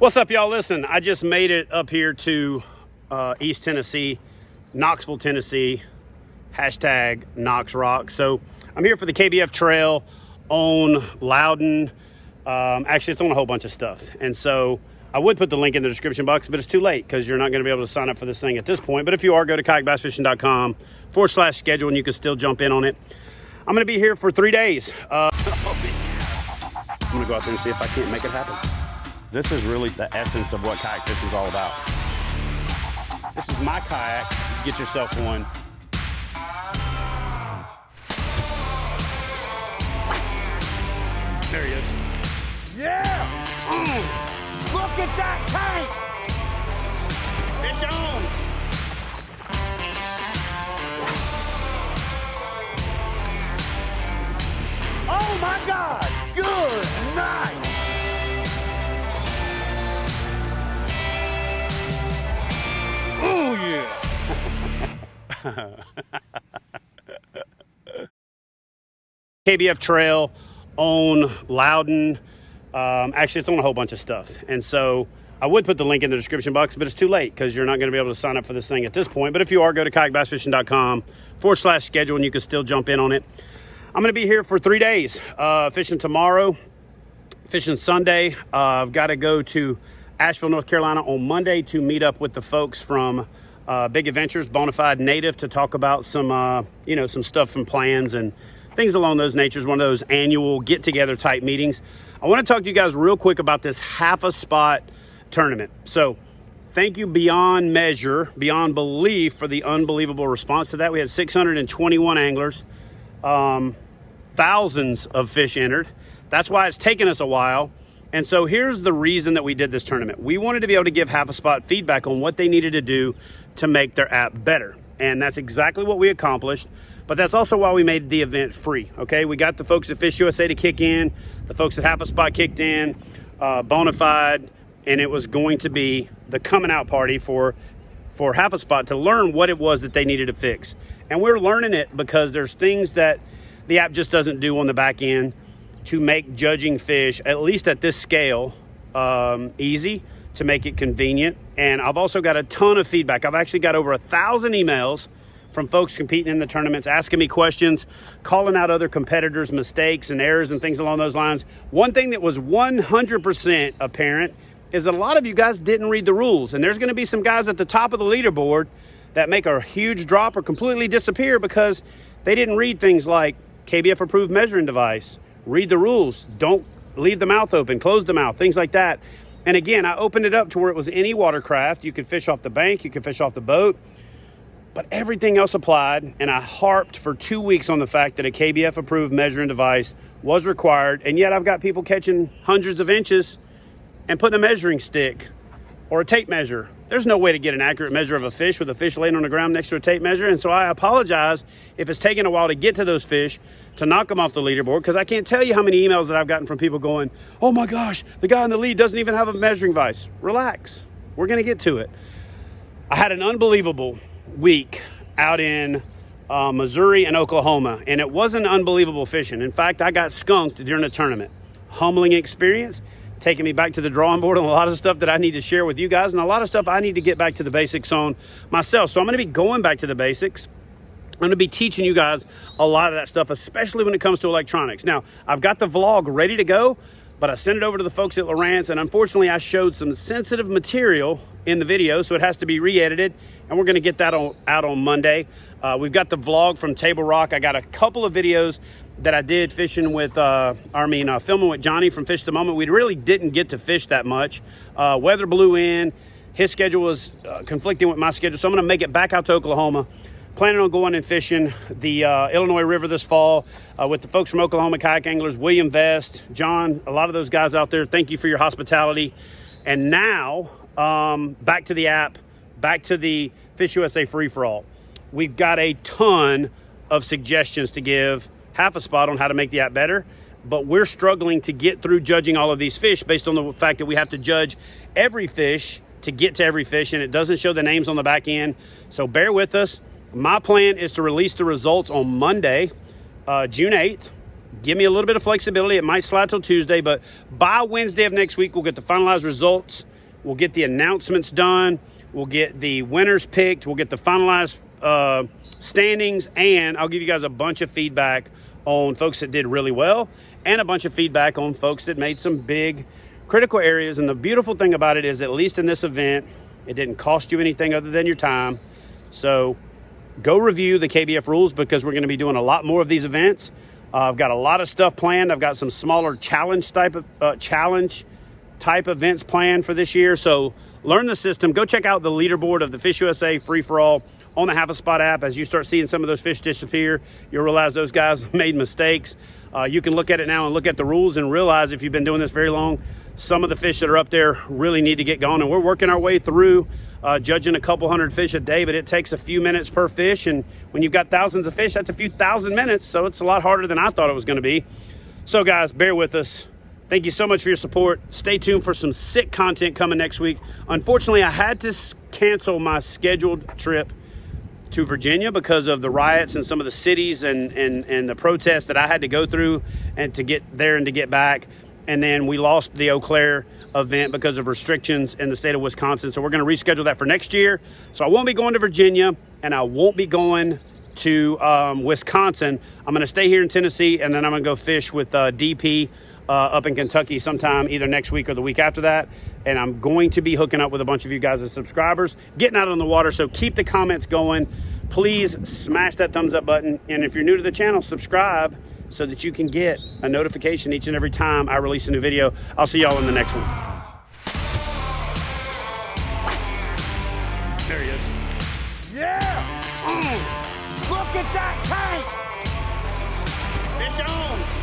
What's up, y'all? Listen, I just made it up here to East Tennessee, Knoxville, Tennessee, hashtag Knox Rock. So I'm here for the KBF trail on Loudon. Actually, it's on a whole bunch of stuff. And so I would put the link in the description box, but it's too late because you're not going to be able to sign up for this thing at this point. But if you are, go to kayakbassfishing.com/schedule and you can still jump in on it. I'm going to be here for 3 days. I'm going to go out there and see if I can't make it happen. This is really the essence of what kayak fishing is all about. This is my kayak. Get yourself one. There he is. Yeah! Look at that tank! Fish on! Oh my God! Good night! Oh yeah! KBF trail on Loudon. Actually, it's on a whole bunch of stuff. And so I would put the link in the description box, but it's too late because you're not going to be able to sign up for this thing at this point. But if you are, go to kayakbassfishing.com/schedule and you can still jump in on it. I'm going to be here for 3 days, fishing tomorrow, fishing Sunday. I've got to go to Asheville, North Carolina on Monday to meet up with the folks from Big Adventures, Bonafide Native, to talk about some, some stuff and plans and things along those natures, one of those annual get-together type meetings. I want to talk to you guys real quick about this Hafaspot Tournament. So thank you beyond measure, beyond belief, for the unbelievable response to that. We had 621 anglers, thousands of fish entered. That's why it's taken us a while. And so here's the reason that we did this tournament. We wanted to be able to give Hafaspot feedback on what they needed to do to make their app better. And that's exactly what we accomplished. But that's also why we made the event free, okay? We got the folks at Fish USA to kick in, the folks at Hafaspot kicked in, Bonafide, and it was going to be the coming out party for Hafaspot to learn what it was that they needed to fix. And we're learning it because there's things that the app just doesn't do on the back end to make judging fish, at least at this scale, easy, to make it convenient. And I've also got a ton of feedback. I've actually got over 1,000 emails from folks competing in the tournaments, asking me questions, calling out other competitors' mistakes and errors and things along those lines. One thing that was 100% apparent is that a lot of you guys didn't read the rules. And there's going to be some guys at the top of the leaderboard that make a huge drop or completely disappear because they didn't read things like KBF approved measuring device, read the rules, don't leave the mouth open, close the mouth, things like that. And again, I opened it up to where it was any watercraft. You could fish off the bank, you could fish off the boat, but everything else applied. And I harped for 2 weeks on the fact that a KBF approved measuring device was required. And yet I've got people catching hundreds of inches and putting a measuring stick or a tape measure. There's no way to get an accurate measure of a fish with a fish laying on the ground next to a tape measure. And so I apologize if it's taking a while to get to those fish, to knock them off the leaderboard, because I can't tell you how many emails that I've gotten from people going, oh my gosh, the guy in the lead doesn't even have a measuring device. Relax, we're gonna get to it. I had an unbelievable week out in Missouri and Oklahoma, and it wasn't unbelievable fishing. In fact, I got skunked during the tournament. Humbling experience, taking me back to the drawing board on a lot of stuff that I need to share with you guys, and a lot of stuff I need to get back to the basics on myself. So I'm going to be going back to the basics. I'm going to be teaching you guys a lot of that stuff, especially when it comes to electronics. Now, I've got the vlog ready to go, but I sent it over to the folks at Lowrance, and unfortunately I showed some sensitive material in the video, so it has to be re-edited, and we're going to get that out on Monday. We've got the vlog from Table Rock. I got a couple of videos that I did fishing with, filming with Johnny from Fish the Moment. We really didn't get to fish that much. Weather blew in. His schedule was conflicting with my schedule, so I'm going to make it back out to Oklahoma. Planning on going and fishing the Illinois River this fall with the folks from Oklahoma Kayak Anglers, William Vest, John, a lot of those guys out there. Thank you for your hospitality. And now, back to the app, back to the Fish USA free-for-all. We've got a ton of suggestions to give Hafaspot on how to make the app better, but we're struggling to get through judging all of these fish based on the fact that we have to judge every fish to get to every fish, and it doesn't show the names on the back end. So bear with us. My plan is to release the results on Monday, June 8th. Give me a little bit of flexibility. It might slide till Tuesday, but by Wednesday of next week, we'll get the finalized results We'll get the announcements done. We'll get the winners picked. We'll get the finalized standings, and I'll give you guys a bunch of feedback on folks that did really well and a bunch of feedback on folks that made some big critical areas. And the beautiful thing about it is, at least in this event, it didn't cost you anything other than your time. So go review the KBF rules, because we're going to be doing a lot more of these events. I've got a lot of stuff planned. I've got some smaller challenge type events planned for this year. So learn the system. Go check out the leaderboard of the Fish USA free-for-all on the Hafaspot app. As you start seeing some of those fish disappear, you'll realize those guys made mistakes. You can look at it now and look at the rules and realize, if you've been doing this very long, some of the fish that are up there really need to get going. And we're working our way through judging a couple hundred fish a day, but it takes a few minutes per fish. And when you've got thousands of fish, that's a few thousand minutes. So it's a lot harder than I thought it was going to be. So guys, bear with us. Thank you so much for your support. Stay tuned for some sick content coming next week. Unfortunately, I had to cancel my scheduled trip to Virginia because of the riots in some of the cities and the protests that I had to go through and to get there and to get back. And then we lost the Eau Claire event because of restrictions in the state of Wisconsin. So we're going to reschedule that for next year. So I won't be going to Virginia, and I won't be going to Wisconsin. I'm going to stay here in Tennessee, and then I'm going to go fish with DP up in Kentucky sometime either next week or the week after that. And I'm going to be hooking up with a bunch of you guys as subscribers, getting out on the water. So keep the comments going. Please smash that thumbs up button. And if you're new to the channel, subscribe so that you can get a notification each and every time I release a new video. I'll see y'all in the next one. There he is. Yeah! Look at that tank! Fish on!